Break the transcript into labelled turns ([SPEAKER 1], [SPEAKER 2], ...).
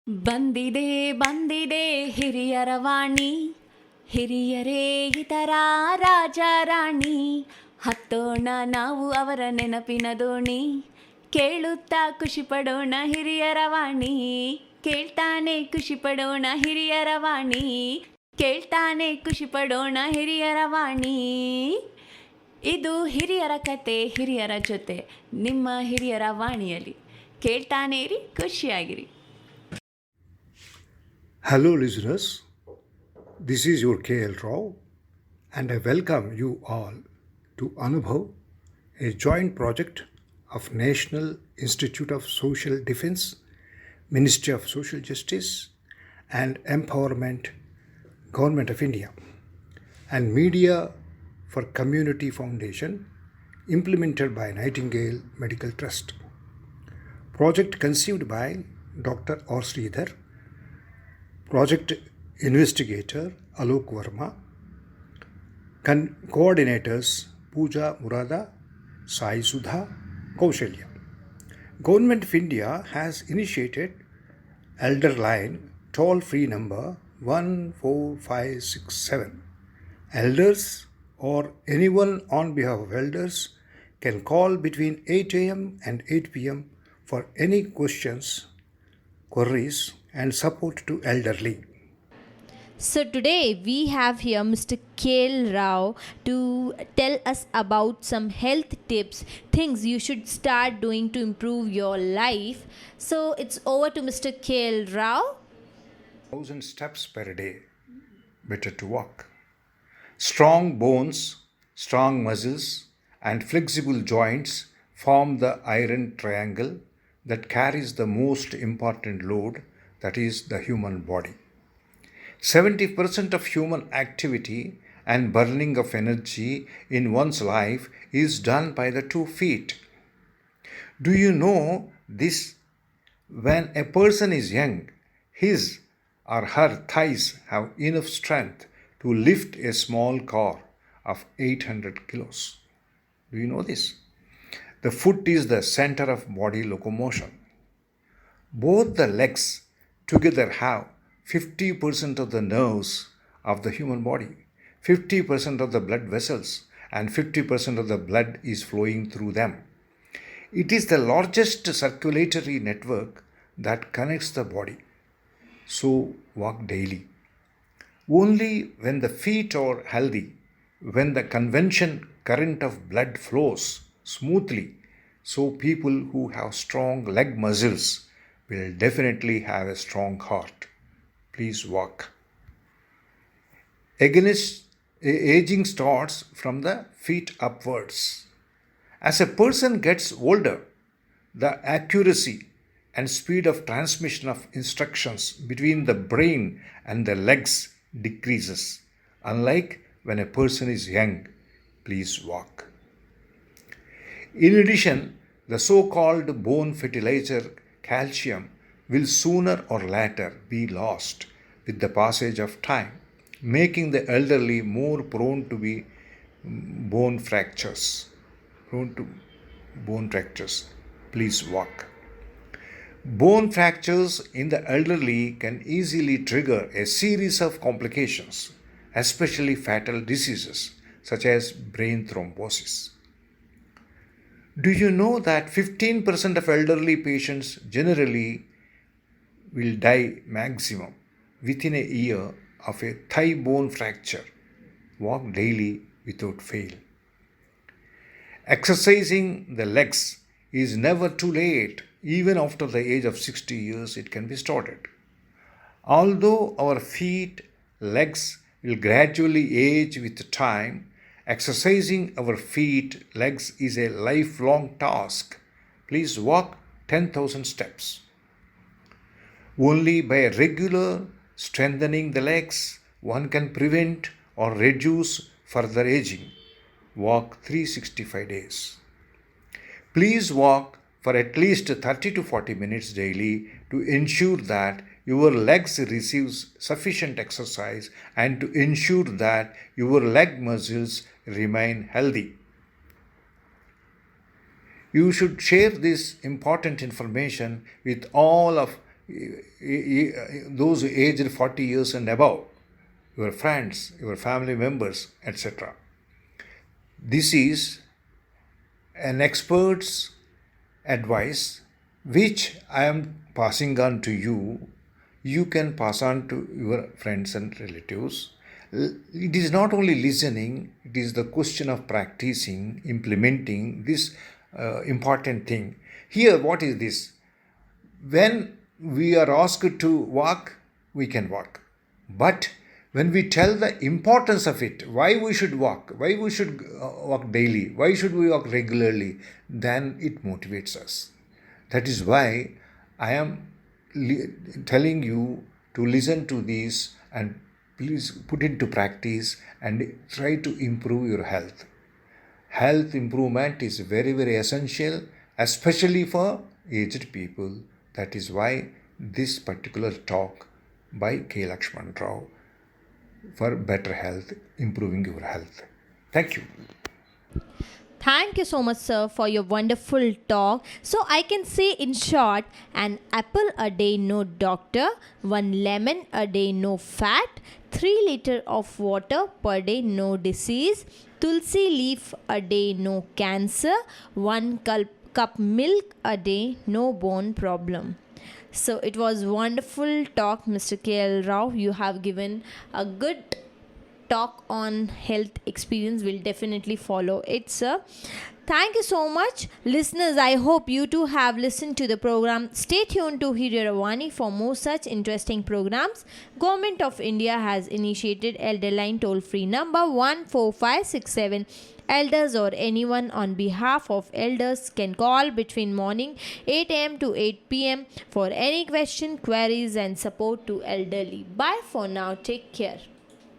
[SPEAKER 1] ಬಂದಿದೆ ಬಂದಿದೆ ಹಿರಿಯರ ವಾಣಿ, ಹಿರಿಯರೇ ಇತರ ರಾಜ ರಾಣಿ. ಹತ್ತೋಣ ನಾವು ಅವರ ನೆನಪಿನ ದೋಣಿ, ಕೇಳುತ್ತಾ ಖುಷಿ ಪಡೋಣ ಹಿರಿಯರ ವಾಣಿ. ಕೇಳ್ತಾನೆ ಖುಷಿ ಪಡೋಣ ಹಿರಿಯರ ವಾಣಿ, ಕೇಳ್ತಾನೆ ಖುಷಿ ಪಡೋಣ ಹಿರಿಯರ ವಾಣಿ. ಇದು ಹಿರಿಯರ ಕತೆ ಹಿರಿಯರ ಜೊತೆ, ನಿಮ್ಮ ಹಿರಿಯರ ವಾಣಿಯಲ್ಲಿ. ಕೇಳ್ತಾನೆ ಇರಿ, ಖುಷಿಯಾಗಿರಿ.
[SPEAKER 2] Hello listeners, this is your KL Rao and I welcome you all to Anubhav, a joint project of National Institute of Social Defense, Ministry of Social Justice and Empowerment, Government of India, and Media for Community Foundation implemented by Nightingale Medical Trust. Project conceived by Dr. R. Sridhar, Project Investigator Alok Verma, Coordinators Pooja Murada, Sai Sudha, Kaushalya. Government of India has initiated Elder Line toll-free number 14567. Elders or anyone on behalf of elders can call between 8 a.m. and 8 p.m. for any questions, queries and support to elderly.
[SPEAKER 3] So today we have here Mr. KL Rao to tell us about some health tips, things you should start doing to improve your life. So it's over to Mr. KL Rao.
[SPEAKER 2] 1,000 steps per day, better to walk. Strong bones, strong muscles and flexible joints form the iron triangle that carries the most important load, that is the human body. 70% of human activity and burning of energy in one's life is done by the 2 feet. Do you know this? When a person is young, his or her thighs have enough strength to lift a small car of 800 kilos. Do you know this? The foot is the center of body locomotion. Both the legs together have 50% of the nerves of the human body, 50% of the blood vessels, and 50% of the blood is flowing through them. It is the largest circulatory network that connects the body. So walk daily. Only when the feet are healthy, when the convention current of blood flows smoothly, so people who have strong leg muscles will definitely have a strong heart. Please walk. Aging starts from the feet upwards. As a person gets older, the accuracy and speed of transmission of instructions between the brain and the legs decreases, unlike when a person is young. Please walk. In addition, the so-called bone fertilizer calcium will sooner or later be lost with the passage of time, making the elderly more prone to bone fractures. Please walk. Bone fractures in the elderly can easily trigger a series of complications, especially fatal diseases such as brain thrombosis. Do you know that 15% of elderly patients generally will die maximum within a year of a thigh bone fracture? Walk daily without fail. Exercising the legs is never too late. Even after the age of 60 years, it can be started. Although our feet, legs will gradually age with time, exercising our feet, legs is a lifelong task. Please walk 10,000 steps. Only by regular strengthening the legs, one can prevent or reduce further aging. Walk 365 days. Please walk for at least 30 to 40 minutes daily to ensure that your legs receives sufficient exercise and to ensure that your leg muscles remain healthy. You should share this important information with all of those aged 40 years and above, your friends, your family members, etc. This is an expert's advice which I am passing on to you. You can pass on to your friends and relatives. It is not only listening, it is the question of practicing, implementing this important thing. Here, what is this? When we are asked to walk, we can walk. But when we tell the importance of it, why we should walk, why we should walk daily, why should we walk regularly, then it motivates us. That is why I am telling you to listen to this and please put into practice and try to improve your health. Health improvement is very, very essential, especially for aged people. That is why this particular talk by K. Lakshman Rao for better health, improving your health. Thank you.
[SPEAKER 3] Thank you so much, sir, for your wonderful talk. So, I can say in short, an apple a day, no doctor, one lemon a day, no fat, 3 liters of water per day, no disease, tulsi leaf a day, no cancer, 1 cup milk a day, no bone problem. So, it was wonderful talk, Mr. KL Rao. You have given a good talk on health experience. Will definitely follow it, sir. Thank you so much, listeners. I hope you too have listened to the program. Stay tuned to Hiriyaravani for more such interesting programs. Government of India has initiated Elder Line toll free number 14567. Elders or anyone on behalf of elders can call between morning 8 a.m. to 8 p.m. for any question, queries and support to elderly. Bye for now. Take care.